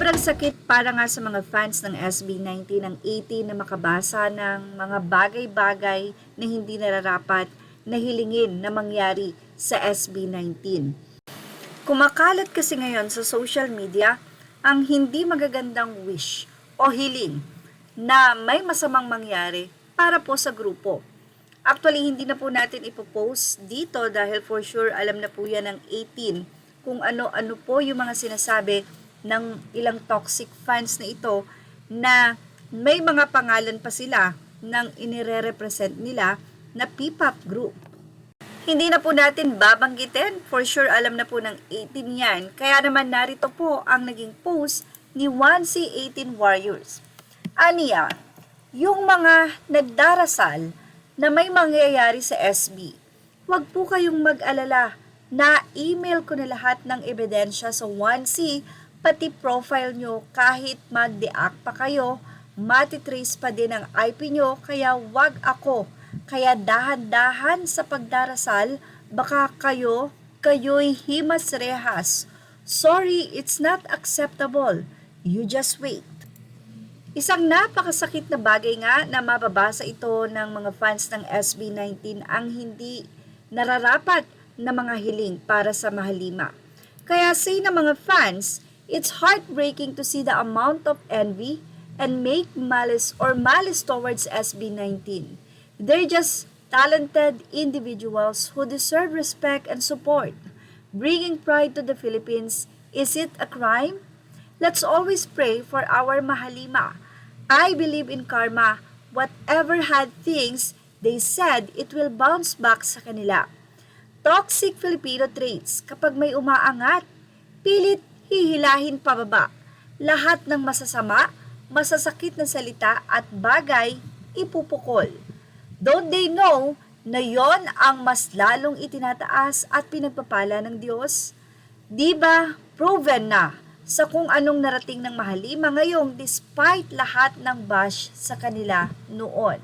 Sobrang sakit para nga sa mga fans ng SB19 ang 18 na makabasa ng mga bagay-bagay na hindi nararapat na hilingin na mangyari sa SB19. Kumakalat kasi ngayon sa social media ang hindi magagandang wish o hiling na may masamang mangyari para po sa grupo. Actually, hindi na po natin ipopost dito dahil for sure alam na po yan ng 18 kung ano-ano po yung mga sinasabi ng ilang toxic fans na ito na may mga pangalan pa sila ng inire-represent nila na P-pop group. Hindi na po natin babanggitin, for sure alam na po ng 18 yan. Kaya naman narito po ang naging post ni 1C18 Warriors. Aniya, yung mga nagdarasal na may mangyayari sa SB, huwag po kayong mag-alala na email ko na lahat ng ebidensya sa 1C, pati profile nyo kahit mag-deact pa kayo, matitrace pa din ang IP nyo, kaya wag ako. Kaya dahan-dahan sa pagdarasal, baka kayo'y himas rehas. Sorry, it's not acceptable. You just wait. Isang napakasakit na bagay nga na mababasa ito ng mga fans ng SB19 ang hindi nararapat na mga hiling para sa mahalima. Kaya say ng mga fans, it's heartbreaking to see the amount of envy and make malice towards SB19. They're just talented individuals who deserve respect and support. Bringing pride to the Philippines, is it a crime? Let's always pray for our mahalima. I believe in karma. Whatever had things they said, it will bounce back sa kanila. Toxic Filipino traits, kapag may umaangat, pilit hihilahin pababa. Lahat ng masasama, masasakit na salita at bagay, ipupukol. Don't they know na yon ang mas lalong itinataas at pinagpapala ng Diyos? Diba, proven na sa kung anong narating ng mahalima ngayong despite lahat ng bash sa kanila noon.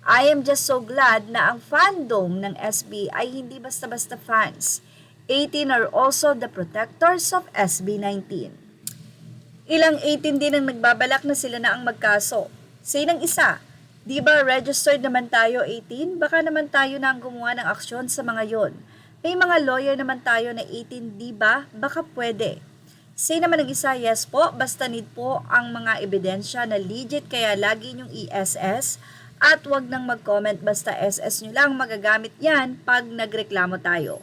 I am just so glad na ang fandom ng SB ay hindi basta-basta fans. 18 are also the protectors of SB19. Ilang 18 din ang nagbabalak na sila na ang magkaso. Say ng isa, di ba registered naman tayo 18? Baka naman tayo na ang gumawa ng aksyon sa mga yon. May mga lawyer naman tayo na 18, di ba? Baka pwede. Say naman ng isa, yes po, basta need po ang mga ebidensya na legit kaya lagi nyong i-SS at wag nang mag-comment basta SS nyo lang magagamit yan pag nagreklamo tayo.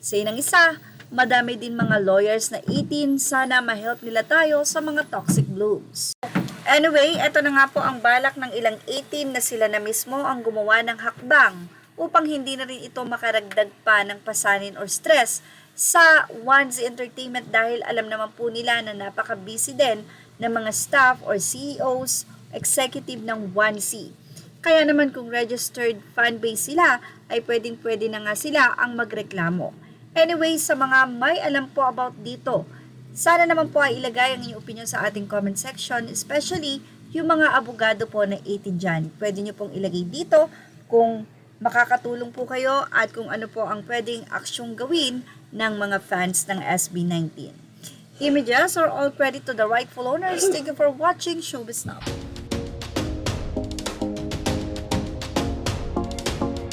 Say ng isa, madami din mga lawyers na 18, sana ma-help nila tayo sa mga toxic blooms. Anyway, eto na nga po ang balak ng ilang 18 na sila na mismo ang gumawa ng hakbang upang hindi na rin ito makaragdag pa ng pasanin or stress sa 1Z Entertainment dahil alam naman po nila na napaka-busy din ng mga staff or CEOs, executive ng 1C. Kaya naman kung registered fanbase sila, ay pwedeng-pwede na nga sila ang magreklamo. Anyway, sa mga may alam po about dito, sana naman po ay ilagay ang inyong opinion sa ating comment section, especially yung mga abogado po na 18 dyan. Pwede nyo pong ilagay dito kung makakatulong po kayo at kung ano po ang pwedeng aksyong gawin ng mga fans ng SB19. Images are all credit to the rightful owners. Thank you for watching Showbiz Now.